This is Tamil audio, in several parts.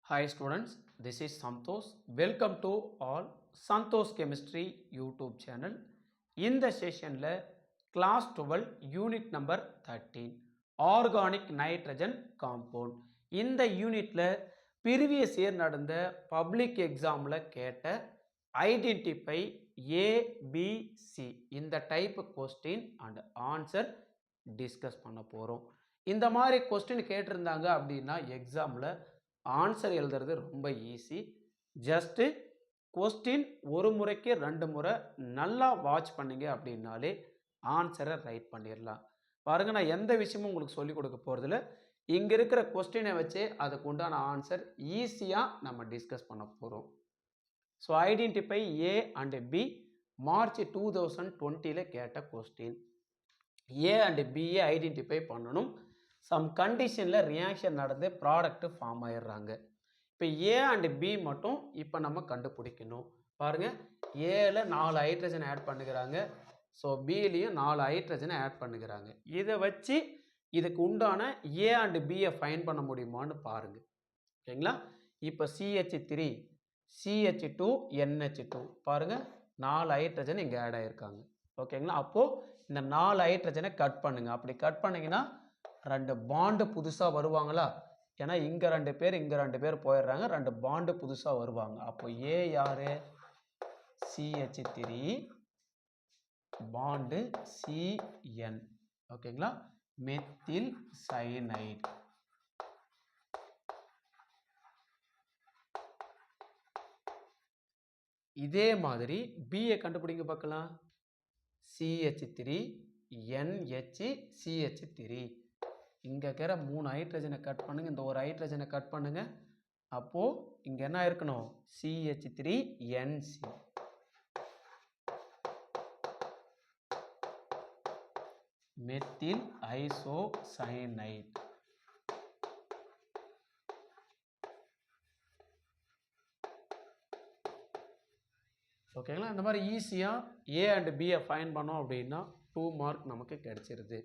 Hi students, this is Santosh. Welcome to all Santosh Chemistry YouTube channel. In the session class 12 unit number 13 organic nitrogen compound. இந்த யூனிட்ல previous year நடந்த பப்ளிக் எக்ஸாமில் கேட்ட ஐடென்டிஃபை ஏபிசி இந்த type question and answer discuss பண்ண போகிறோம். இந்த மாதிரி கொஸ்டின் கேட்டிருந்தாங்க அப்படின்னா எக்ஸாமில் ஆன்சர் எழுதுறது ரொம்ப ஈஸி. ஜஸ்ட்டு கொஸ்டின் ஒரு முறைக்கு 2 முறை நல்லா வாட்ச் பண்ணிங்க அப்படின்னாலே ஆன்சரை ரைட் பண்ணிடலாம். பாருங்கள், நான் எந்த விஷயமும் உங்களுக்கு சொல்லிக் கொடுக்க போகிறதில்ல. இங்கே இருக்கிற கொஸ்டினை வச்சு அதுக்கு உண்டான ஆன்சர் ஈஸியாக நம்ம டிஸ்கஸ் பண்ண போகிறோம். So identify A and B March 2020 கேட்ட question. A and B identify பண்ணணும். சம் கண்டிஷனில் ரியாக்ஷன் நடந்து ப்ராடக்ட் ஃபார்ம் ஆயிடுறாங்க. இப்போ ஏ அண்ட் பி மட்டும் இப்போ நம்ம கண்டுபிடிக்கணும். பாருங்கள், ஏல 4 ஹைட்ரஜன் ஆட் பண்ணுகிறாங்க. ஸோ பிலையும் 4 ஹைட்ரஜனை ஆட் பண்ணுகிறாங்க. இதை வச்சு இதுக்கு உண்டான ஏ அண்ட் பியை ஃபைன் பண்ண முடியுமான்னு பாருங்கள். ஓகேங்களா? இப்போ CH3 CH2 NH2 பாருங்கள், 4 ஹைட்ரஜன் இங்கே ஆட் ஆகிருக்காங்க. ஓகேங்களா? அப்போது இந்த 4 ஹைட்ரஜனை கட் பண்ணுங்கள். அப்படி கட் பண்ணிங்கன்னா 2 பாண்டு புதுசாக வருவாங்களா? ஏன்னா இங்கே 2 பேர் இங்கே 2 பேர் போயிடுறாங்க. 2 பாண்டு புதுசாக வருவாங்க. அப்போ ஏ யார்? CH3 bond CN. ஓகேங்களா? Methyl cyanide. இதே மாதிரி பிஏ கண்டுபிடிங்க பார்க்கலாம். CH3 NH CH3. இங்கே இருக்கிற 3 ஹைட்ரஜனை கட் பண்ணுங்கள். இந்த ஒரு ஹைட்ரஜனை கட் பண்ணுங்கள். அப்போது இங்கே என்ன இருக்கணும்? CH3 NC. Methyl isocyanide. ஓகேங்களா? இந்த மாதிரி ஈஸியாக ஏ அண்ட் பியை ஃபைன் பண்ணோம் அப்படின்னா 2 மார்க் நமக்கு கிடைச்சிருது.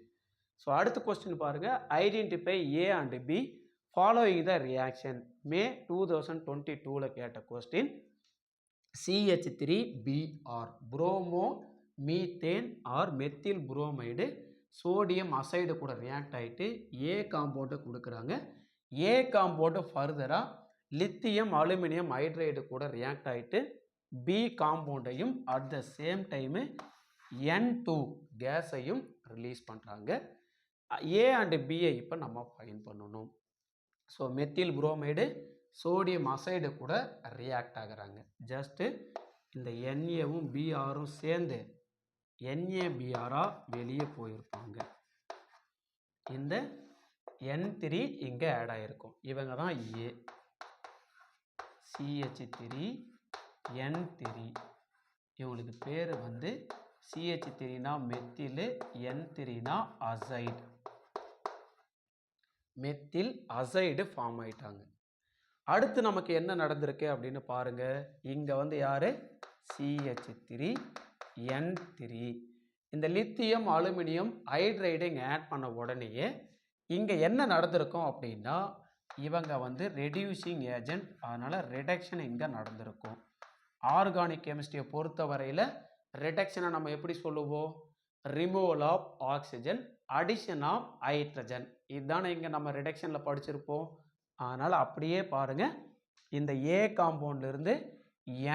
ஸோ அடுத்த கொஸ்டின் பாருங்கள். Identify A and B following the reaction. May 2022 கேட்ட question. CH3Br bromomethane or methyl bromide sodium azide கூட ரியாக்ட் ஆகிட்டு ஏ காம்பவுண்டை கொடுக்குறாங்க. ஏ காம்பவுண்டு ஃபர்தராக லித்தியம் அலுமினியம் ஹைட்ரைடு கூட ரியாக்ட் ஆகிட்டு பி காம்பவுண்டையும் at the same time N2 கேஸையும் ரிலீஸ் பண்ணுறாங்க. ஏ அண்ட் பியை இப்போ நம்ம ஃபைன் பண்ணணும். So methyl bromide sodium azide கூட ரியாக்ட் ஆகிறாங்க. ஜஸ்ட்டு இந்த NAவும் பிஆரும் சேர்ந்து NaBrஆக வெளியே போயிருப்பாங்க. இந்த N3 இங்கே ஆட் ஆகிருக்கும். இவங்க தான் ஏ. CH3 N3. இவங்களுக்கு பேர் வந்து CH3னா மெத்தில், N3னா அசைடு. மெத்தில் அசைடு ஃபார்ம் ஆயிட்டாங்க. அடுத்து நமக்கு என்ன நடந்திருக்கு அப்படின்னு பாருங்க. இங்க வந்து யாரு? CH3 N3. இந்த லித்தியம் அலுமினியம் ஹைட்ரைடு இங்கே ஆட் பண்ண உடனேயே இங்கே என்ன நடந்திருக்கும் அப்படின்னா இவங்க வந்து ரெடியூசிங் ஏஜென்ட், அதனால் ரிடக்ஷன் இங்கே நடந்திருக்கும். ஆர்கானிக் கெமிஸ்ட்ரியை பொறுத்த வரையில் ரிடக்ஷனை நம்ம எப்படி சொல்லுவோம்? Removal of oxygen, addition of hydrogen. இதுதானே இங்கே நம்ம ரிடக்ஷனில் படிச்சிருப்போம். அதனால் அப்படியே பாருங்கள், இந்த ஏ காம்பவுண்ட்லேருந்து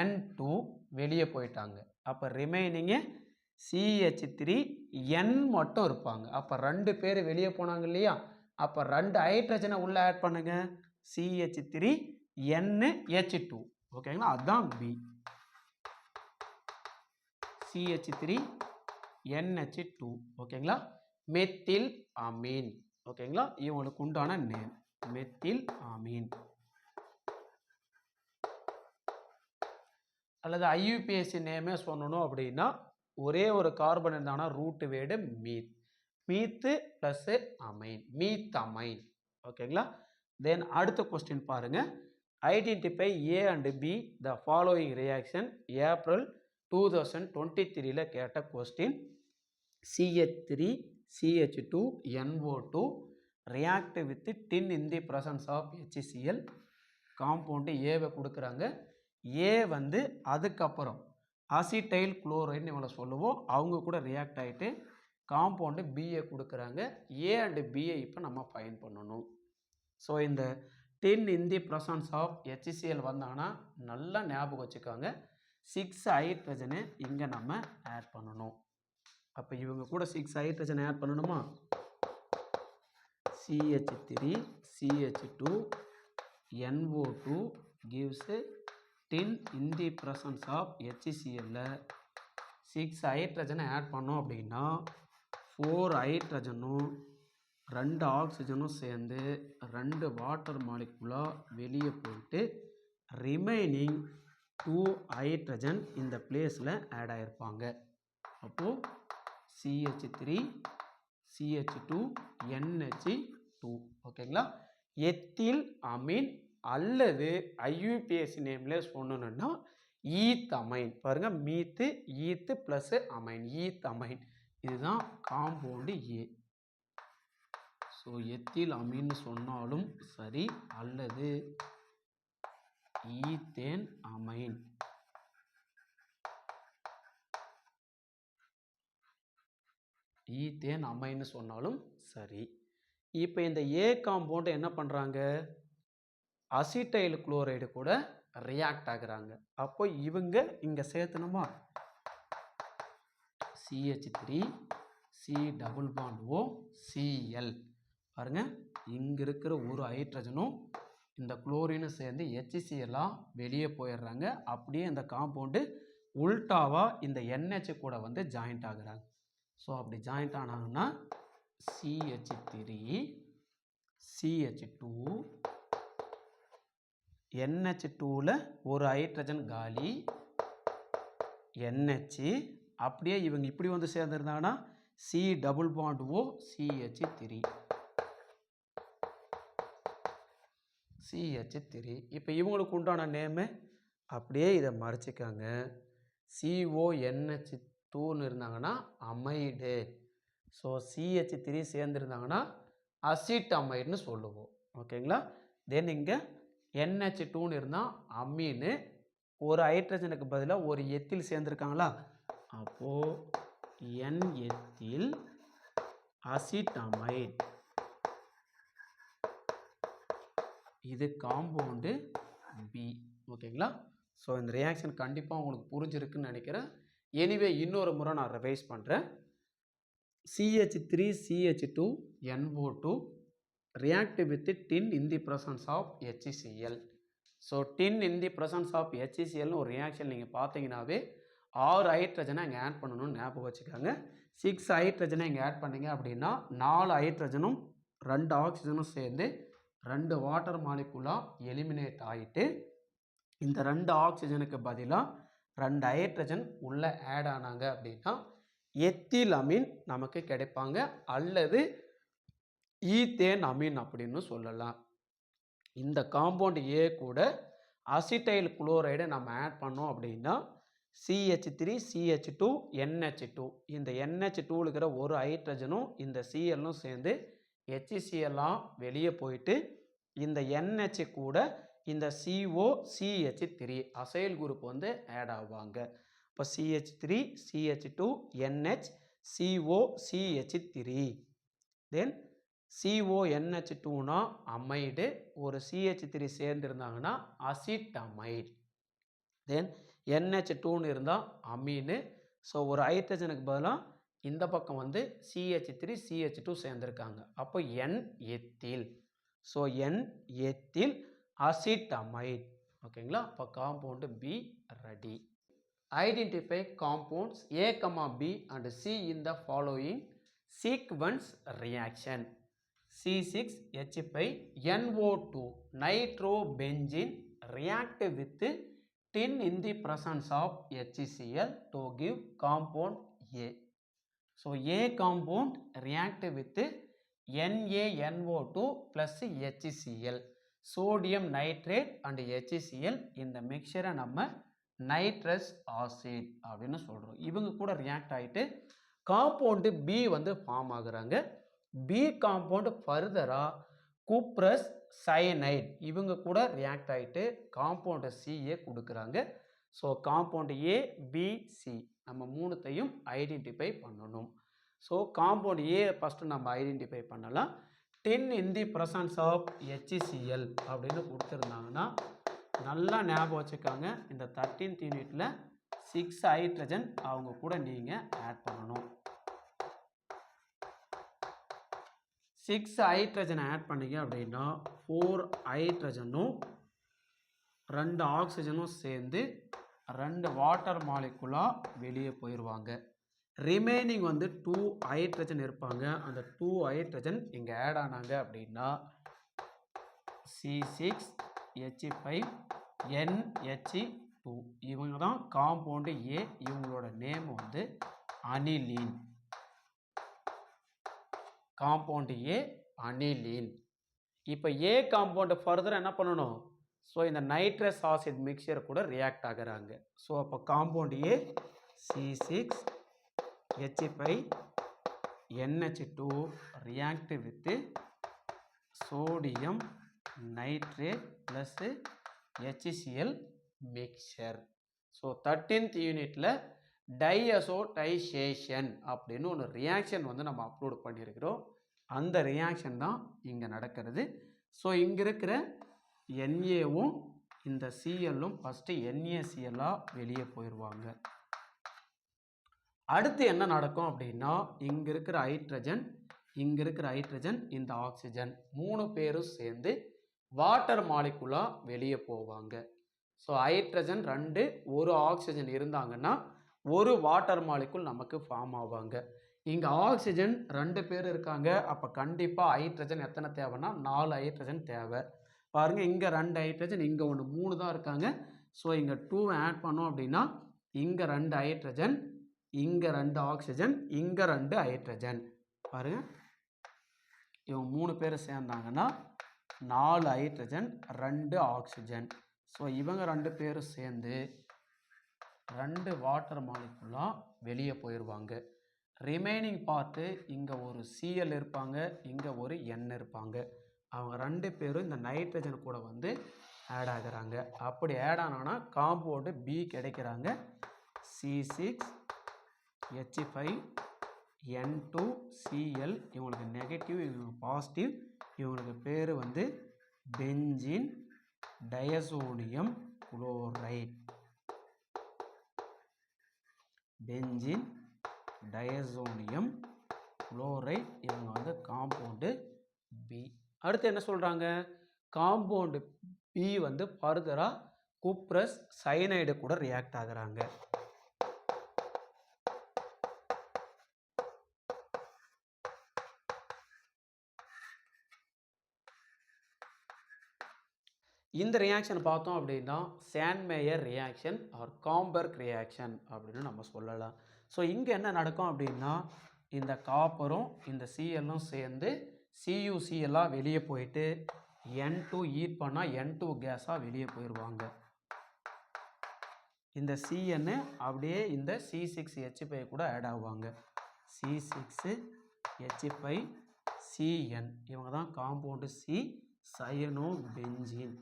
N2 வெளியே போயிட்டாங்க. அப்போ ரிமைனிங்கு CH3 N மட்டும் இருப்பாங்க. அப்போ 2 பேர் வெளியே போனாங்க இல்லையா? அப்போ 2 ஹைட்ரஜனை உள்ளே ஆட் பண்ணுங்க. CH3 NH2. ஓகேங்களா? அதுதான் பி. CH3 NH2. ஓகேங்களா? மெத்தில் அமீன். ஓகேங்களா? இவங்களுக்கு உண்டான நேம் மெத்தில் அமீன். அல்லது IUPAC நேமே சொல்லணும் அப்படின்னா ஒரே ஒரு கார்பன் இருந்தானா root word meth. Meth plus amine, meth amine. ஓகேங்களா? தென் அடுத்த கொஸ்டின் பாருங்க. Identify A and B the following reaction. April 2023 கேட்ட question. CH3 CH2 NO2 react with tin in the presence of HCl. Compound ஏவை கொடுக்குறாங்க. ஏ வந்து அதுக்கப்புறம் அசிட்டைல் குளோரைடுன்னு இவங்களை சொல்லுவோம். அவங்க கூட ரியாக்ட் ஆகிட்டு காம்பவுண்டு பிஏ கொடுக்குறாங்க. ஏ அண்டு பிஏ இப்போ நம்ம ஃபைண்ட் பண்ணணும். ஸோ இந்த டின் இன் தி ப்ரெசன்ஸ் ஆஃப் HCl வந்தாங்கன்னா நல்லா ஞாபகம் வச்சுக்கோங்க. 6 ஹைட்ரஜனை இங்கே நம்ம ஆட் பண்ணணும். அப்போ இவங்க கூட 6 ஹைட்ரஜன் ஆட் பண்ணணுமா? CH3 CH2 NO2 gives tin in the presence of HCl. 6 ஹைட்ரஜனை ஆட் பண்ணோம் அப்படின்னா 4 ஹைட்ரஜனும் 2 ஆக்சிஜனும் சேர்ந்து 2 வாட்டர் மாலிகுலாக வெளியே போயிட்டு ரிமைனிங் 2 ஹைட்ரஜன் இந்த பிளேஸில் ஆட் ஆகிருப்பாங்க. அப்போது CH3 CH2 NH2. ஓகேங்களா? எத்தில் அமீன் அல்லது IUPAC நேமில் சொன்னோன்னா ஈத் அமைன். பாருங்கள், மீத்து ஈத்து ப்ளஸ் அமைன், ஈத் அமைன். இதுதான் காம்பவுண்டு ஏ. ஸோ எத்தில் அமீன்னு சொன்னாலும் சரி அல்லது ஈத்தேன் அமைன். ஈத்தேன் அமைன்னு சொன்னாலும் சரி. இப்போ இந்த ஏ காம்பவுண்டு என்ன பண்ணுறாங்க? அசிட்டைல் குளோரைடு கூட ரியாக்ட் ஆகுறாங்க. அப்போ இவங்க இங்கே சேர்த்தணுமா? CH3 C double bond O Cl. பாருங்க, இங்கே இருக்கிற ஒரு ஹைட்ரஜனும் இந்த குளோரினும் சேர்ந்து HCl வெளியே போயிடுறாங்க. அப்படியே இந்த காம்பவுண்டு உல்டாவாக இந்த NH கூட வந்து ஜாயிண்ட் ஆகுறாங்க. ஸோ அப்படி ஜாயிண்ட் ஆனாங்கன்னா CH3 CH2 NH2ல ஒரு ஹைட்ரஜன் காலி NH. அப்படியே இவங்க இப்படி வந்து சேர்ந்துருந்தாங்கன்னா C double bond O CH3 CH3. இப்போ இவங்களுக்கு உண்டான நேமு அப்படியே இதை மறைச்சிக்காங்க. CONH2ன்னு இருந்தாங்கன்னா அமைடு. ஸோ CH3 சேர்ந்துருந்தாங்கன்னா அசிட் அமைடுன்னு சொல்லுவோம். ஓகேங்களா? தென் இங்கே NH2ன்னு இருந்தால் அமீனு. ஒரு ஹைட்ரஜனுக்கு பதிலாக ஒரு எத்தில் சேர்ந்துருக்காங்களா? அப்போது N எத்தில் அசிட் அமைட். இது காம்பவுண்டு பி. ஓகேங்களா? ஸோ இந்த ரியாக்ஷன் கண்டிப்பாக உங்களுக்கு புரிஞ்சிருக்குன்னு நினைக்கிறேன். எனிவே இன்னொரு முறை நான் ரிவைஸ் பண்ணுறேன். CH3 CH2 NO2 react with tin in the presence of HCl. So tin in the presence of HClனு ஒரு ரியாக்ஷன் நீங்கள் பார்த்தீங்கன்னாவே 6 ஹைட்ரஜனை இங்கே ஆட் பண்ணணும்னு ஞாபகம் வச்சுக்காங்க. 6 ஹைட்ரஜனை இங்கே ஆட் பண்ணிங்க அப்படின்னா 4 ஹைட்ரஜனும் 2 ஆக்சிஜனும் சேர்ந்து 2 வாட்டர் மாலிகுலாக எலிமினேட் ஆகிட்டு இந்த 2 ஆக்சிஜனுக்கு பதிலாக 2 ஹைட்ரஜன் உள்ளே ஆட் ஆனாங்க அப்படின்னா எத்தில் அமீன் நமக்கு கிடைப்பாங்க அல்லது ஈத்தேன் அமீன் அப்படின்னு சொல்லலாம். இந்த காம்பவுண்ட் ஏ கூட அசிட்டைல் குளோரைடை நம்ம ஆட் பண்ணோம் அப்படின்னா CH3 CH2 NH2. இந்த NH2 இருக்கிற ஒரு ஹைட்ரஜனும் இந்த Clனும் சேர்ந்து HCl வெளியே போயிட்டு இந்த NH கூட இந்த CO CH3 அசைல் குரூப் வந்து ஆட் ஆவாங்க. இப்போ CH3 CH2 NH CO CH3. தென் CONH2னா அமைடு, ஒரு CH3 சேர்ந்துருந்தாங்கன்னா அசிட் அமைடு. தென் NH2ன்னு இருந்தால் அமீனு. ஸோ ஒரு ஹைட்ரஜனுக்கு பதிலாக இந்த பக்கம் வந்து CH3 CH2 சேர்ந்துருக்காங்க. அப்போ N ethyl. So N ethyl acid amide. ஓகேங்களா? அப்போ compound be ready. Identify compounds A, B and C in the following sequence reaction. C6H5NO2 nitrobenzene react with tin in the presence of HCl to give compound A. So A compound react with NaNO2 plus HCl. Sodium nitrate and HCl இந்த மிக்சரை நம்ம நைட்ரஸ் ஆசிட் அப்படின்னு சொல்கிறோம். இவங்க கூட ரியாக்ட் ஆகிட்டு காம்பவுண்டு பி வந்து ஃபார்ம் ஆகுறாங்க. பி காம்பவுண்டு ஃபர்தராக குப்ரஸ் சயனைட் இவங்க கூட ரியாக்ட் ஆகிட்டு காம்பவுண்டு சிஏ கொடுக்குறாங்க. ஸோ காம்பவுண்டு ஏ, பி, சி நம்ம மூணுத்தையும் ஐடென்டிஃபை பண்ணணும். ஸோ காம்பவுண்ட் ஏ ஃபஸ்ட்டு நம்ம ஐடென்டிஃபை பண்ணலாம். 10 in the presence of HCl அப்படின்னு கொடுத்துருந்தாங்கன்னா நல்லா ஞாபகம் வச்சுக்காங்க. இந்த 13th யூனிட்டில் 6 ஹைட்ரஜன் அவங்க கூட நீங்கள் ஆட் பண்ணணும். 6 ஹைட்ரஜன் ஆட் பண்ணிங்க அப்படின்னா 4 ஹைட்ரஜனும் 2 ஆக்சிஜனும் சேர்ந்து 2 வாட்டர் மாலிகுலாக வெளியே போயிடுவாங்க. ரிமைனிங் வந்து 2 ஹைட்ரஜன் இருப்பாங்க. அந்த 2 ஹைட்ரஜன் இங்கே ஆட் ஆனாங்க அப்படின்னா C6H5NH2 இவங்க தான் காம்பவுண்டு ஏ. இவங்களோட நேம் வந்து அனிலீன். காம்பவுண்டு ஏ அனிலீன். இப்போ ஏ காம்பவுண்டு ஃபர்தர் என்ன பண்ணணும்? ஸோ இந்த நைட்ரஸ் ஆசிட் மிக்சர் கூட ரியாக்ட் ஆகுறாங்க. ஸோ அப்போ compound A C6H5NH2 react with sodium nitrate plus HCl mixture. So 13th யூனிட்டில் டைஅசோடைசேஷன் அப்படின்னு ஒன்று ரியாக்ஷன் வந்து நம்ம அப்லோட் பண்ணியிருக்கிறோம். அந்த ரியாக்ஷன் தான் இங்கே நடக்கிறது. ஸோ இங்கே இருக்கிற NAவும் இந்த சிஎல்லும் ஃபஸ்ட்டு NaClஆக வெளியே போயிடுவாங்க. அடுத்து என்ன நடக்கும் அப்படின்னா இங்கே இருக்கிற ஹைட்ரஜன் இந்த ஆக்சிஜன் 3 பேரும் சேர்ந்து வாட்டர் மாலிகுலாக வெளியே போவாங்க. ஸோ ஹைட்ரஜன் 2 ஒரு ஆக்சிஜன் இருந்தாங்கன்னா ஒரு வாட்டர் மாலிகுல் நமக்கு ஃபார்ம் ஆவாங்க. இங்கே ஆக்சிஜன் 2 பேர் இருக்காங்க. அப்போ கண்டிப்பாக ஹைட்ரஜன் எத்தனை தேவைன்னா 4 ஹைட்ரஜன் தேவை. பாருங்கள் இங்கே 2 ஹைட்ரஜன், இங்கே ஒன்று 3 தான் இருக்காங்க. ஸோ இங்கே 2 ஆட் பண்ணோம் அப்படின்னா இங்கே 2 ஹைட்ரஜன், இங்கே 2 ஆக்சிஜன், இங்கே 2 ஹைட்ரஜன். பாருங்கள் இவங்க 3 பேர் சேர்ந்தாங்கன்னா 4 ஹைட்ரஜன் 2 ஆக்சிஜன். ஸோ இவங்க 2 பேரும் சேர்ந்து 2 வாட்டர் மாலிகுலாக வெளியே போயிடுவாங்க. ரிமைனிங் பார்ட்டு இங்கே ஒரு Cl இருப்பாங்க, இங்கே ஒரு N இருப்பாங்க. அவங்க 2 பேரும் இந்த நைட்ரஜன் கூட வந்து ஆட் ஆகுறாங்க. அப்படி ஆட் ஆனானா காம்பவுண்டு பி கிடைக்கிறாங்க. C6H5N2Cl இவங்களுக்கு நெகட்டிவ், இவங்களுக்கு பாசிட்டிவ். இவங்களுக்கு பேர் வந்து பென்சீன் டயசோடியம் குளோரைட். பென்சீன் டயசோடியம் குளோரைட் இவங்க வந்து காம்பவுண்டு பி. அடுத்து என்ன சொல்கிறாங்க? காம்பவுண்டு பி வந்து ஃபர்தராக குப்ரஸ் சயனைடு கூட ரியாக்ட் ஆகுறாங்க. இந்த ரியாக்ஷன் பார்த்தோம் அப்படின்னா சாண்ட்மேயர் ரியாக்ஷன் ஆர் காம்பர்க் ரியாக்ஷன் அப்படின்னு நம்ம சொல்லலாம். ஸோ இங்கே என்ன நடக்கும் அப்படின்னா இந்த காப்பரும் இந்த சிஎல்லும் சேர்ந்து CuClஆக வெளியே போயிட்டு N2 ஹீட் பண்ணால் N2 கேஸாக வெளியே போயிடுவாங்க. இந்த Cn அப்படியே இந்த C6H5 கூட ஆட் ஆகுவாங்க. C6H5Cn இவங்க தான் compound C cyano benzene.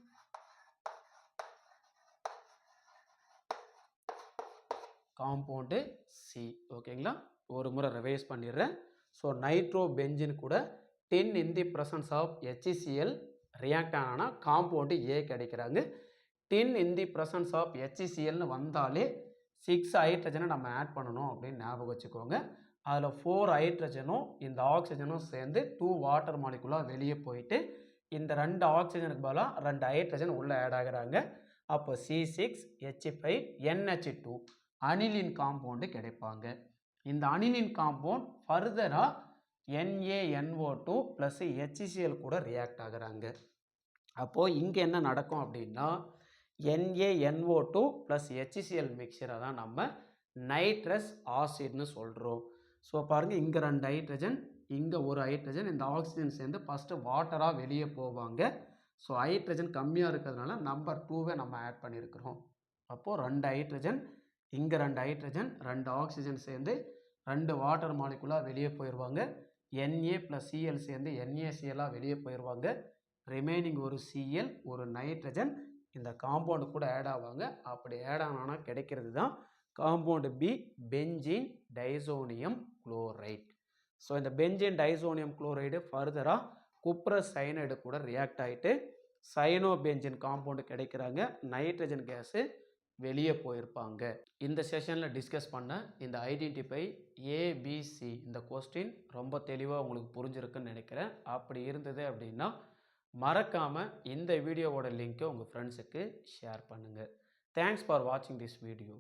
Compound C. ஓகேங்களா? ஒரு முறை ரிவைஸ் பண்ணிடுறேன். ஸோ நைட்ரோ பென்சின் கூட 10 in the presence of HCl react ஆனால் காம்பவுண்டு ஏ கிடைக்கிறாங்க. 10 in the presence of HClன்னு வந்தாலே 6 ஹைட்ரஜனை நம்ம ஆட் பண்ணணும் அப்படின்னு ஞாபகம் வச்சுக்கோங்க. அதில் 4 ஹைட்ரஜனும் இந்த ஆக்சிஜனும் சேர்ந்து 2 வாட்டர் மாலிகுலாக வெளியே போயிட்டு இந்த 2 ஆக்சிஜனுக்கு பதிலாக 2 ஹைட்ரஜன் உள்ளே ஆட் ஆகுறாங்க. அப்போ C6H5NH2 அனிலின் காம்பவுண்டு கிடைப்பாங்க. இந்த அனிலின் காம்பவுண்ட் ஃபர்தராக NaNO2 ப்ளஸ் HCl கூட ரியாக்ட் ஆகுறாங்க. அப்போது இங்கே என்ன நடக்கும் அப்படின்னா NaNO2 ப்ளஸ் HCl மிக்சரை தான் நம்ம நைட்ரஸ் ஆசிட்னு சொல்கிறோம். ஸோ பாருங்கள் இங்கே 2 ஹைட்ரஜன், இங்கே ஒரு ஹைட்ரஜன், இந்த ஆக்சிஜன் சேர்ந்து ஃபஸ்ட்டு வாட்டராக வெளியே போவாங்க. ஸோ ஹைட்ரஜன் கம்மியாக இருக்கிறதுனால நம்பர் 2வை நம்ம ஆட் பண்ணியிருக்கிறோம். அப்போது 2 ஹைட்ரஜன், இங்கே 2 ஹைட்ரஜன், 2 ஆக்சிஜன் சேர்ந்து 2 வாட்டர் மாலிகுலாக வெளியே போயிடுவாங்க. Na ப்ளஸ் Cl சேர்ந்து NaClஆக வெளியே போயிடுவாங்க. ரிமைனிங் ஒரு Cl ஒரு நைட்ரஜன் இந்த காம்பவுண்டு கூட ஆட் ஆவாங்க. அப்படி ஆட் ஆனா கிடைக்கிறது தான் compound B benzene diazonium chloride. So இந்த பென்சீன் டைசோனியம் குளோரைடு ஃபர்தராக குப்ரஸ் சயனைடு கூட ரியாக்ட் ஆகிட்டு சயனோபென்சின் காம்பவுண்டு கிடைக்கிறாங்க. நைட்ரஜன் கேஸு வெளியே போயிருப்பாங்க. இந்த செஷனில் டிஸ்கஸ் பண்ண இந்த ஐடென்டிஃபை ஏபிசி இந்த கொஸ்டின் ரொம்ப தெளிவாக உங்களுக்கு புரிஞ்சிருக்குன்னு நினைக்கிறேன். அப்படி இருந்தது அப்படின்னா மறக்காமல் இந்த வீடியோவோட லிங்க்கை உங்கள் ஃப்ரெண்ட்ஸுக்கு ஷேர் பண்ணுங்கள். தேங்க்ஸ் ஃபார் வாட்சிங் திஸ் வீடியோ.